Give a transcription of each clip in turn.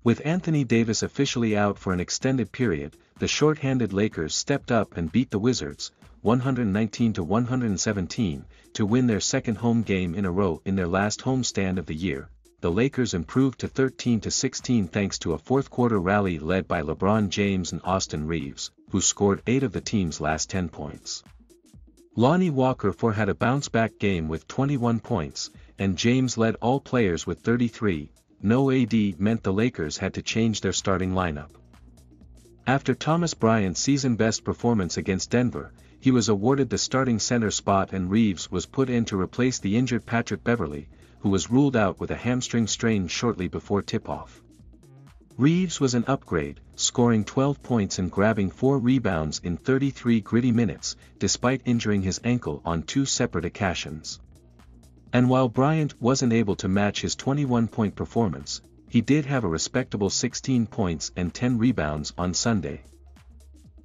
With Anthony Davis officially out for an extended period, the short-handed Lakers stepped up and beat the Wizards, 119-117, to win their second home game in a row in their last homestand of the year. The Lakers improved to 13-16 thanks to a fourth-quarter rally led by LeBron James and Austin Reeves, who scored 8 of the team's last 10 points. Lonnie Walker had a bounce-back game with 21 points, and James led all players with 33. No AD meant the Lakers had to change their starting lineup. After Thomas Bryant's season-best performance against Denver, he was awarded the starting center spot and Reeves was put in to replace the injured Patrick Beverley, who was ruled out with a hamstring strain shortly before tip-off. Reeves was an upgrade, scoring 12 points and grabbing 4 rebounds in 33 gritty minutes, despite injuring his ankle on 2 separate occasions. And while Bryant wasn't able to match his 21-point performance, he did have a respectable 16 points and 10 rebounds on Sunday.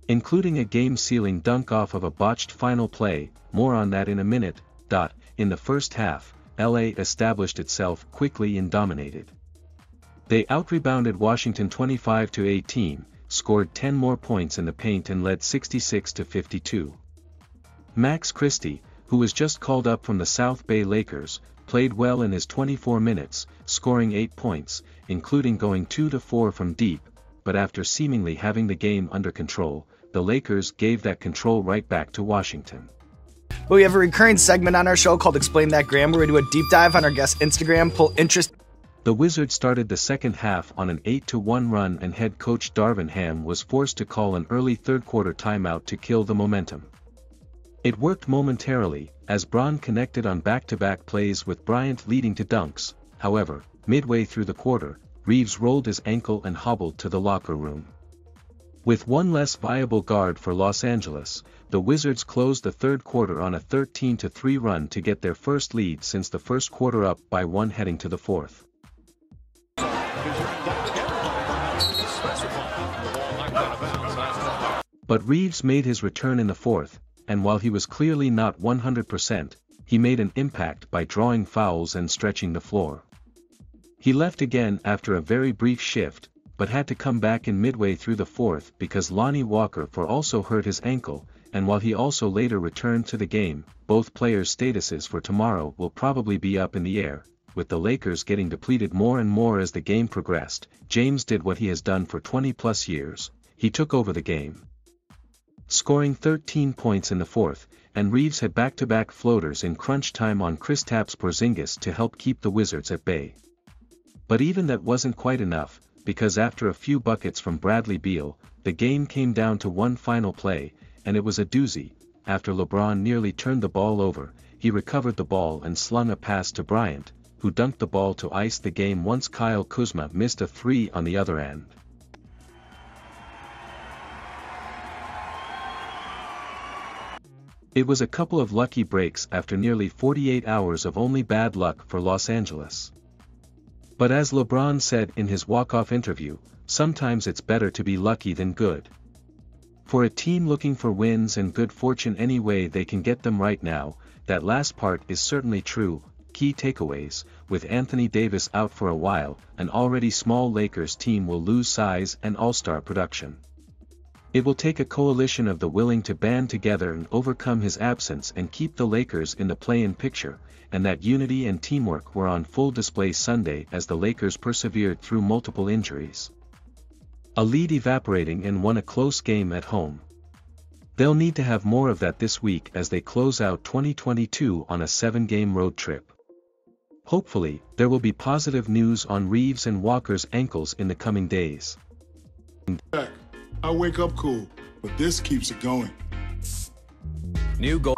Including a game-sealing dunk off of a botched final play, more on that in a minute. In the first half, LA established itself quickly and dominated. They out-rebounded Washington 25-18, scored 10 more points in the paint and led 66-52. Max Christie, who was just called up from the South Bay Lakers, played well in his 24 minutes, scoring 8 points, including going 2-4 from deep, but after seemingly having the game under control, the Lakers gave that control right back to Washington. But we have a recurring segment on our show called Explain That Graham, where we do a deep dive on our guest's Instagram, pull interest. The Wizards started the second half on an 8-1 run and head coach Darvin Ham was forced to call an early third-quarter timeout to kill the momentum. It worked momentarily, as Bron connected on back-to-back plays with Bryant leading to dunks. However, midway through the quarter, Reeves rolled his ankle and hobbled to the locker room. With one less viable guard for Los Angeles, the Wizards closed the third quarter on a 13-3 run to get their first lead since the first quarter, up by 1 heading to the fourth. But Reeves made his return in the fourth, and while he was clearly not 100%, he made an impact by drawing fouls and stretching the floor. He left again after a very brief shift, but had to come back in midway through the fourth because Lonnie Walker also hurt his ankle, and while he also later returned to the game, both players' statuses for tomorrow will probably be up in the air. With the Lakers getting depleted more and more as the game progressed, James did what he has done for 20-plus years. He took over the game, scoring 13 points in the fourth, and Reeves had back-to-back floaters in crunch time on Kristaps Porzingis to help keep the Wizards at bay. But even that wasn't quite enough, because after a few buckets from Bradley Beal, the game came down to one final play, and it was a doozy. After LeBron nearly turned the ball over, he recovered the ball and slung a pass to Bryant, who dunked the ball to ice the game once Kyle Kuzma missed a three on the other end. It was a couple of lucky breaks after nearly 48 hours of only bad luck for Los Angeles. But as LeBron said in his walk-off interview, sometimes it's better to be lucky than good. For a team looking for wins and good fortune any way they can get them right now, that last part is certainly true. Key takeaways: with Anthony Davis out for a while, an already small Lakers team will lose size and all-star production. It will take a coalition of the willing to band together and overcome his absence and keep the Lakers in the play-in picture, and that unity and teamwork were on full display Sunday as the Lakers persevered through multiple injuries, a lead evaporating and won a close game at home. They'll need to have more of that this week as they close out 2022 on a 7-game road trip. Hopefully, there will be positive news on Reeves and Walker's ankles in the coming days. I wake up cool, but this keeps it going. New goal.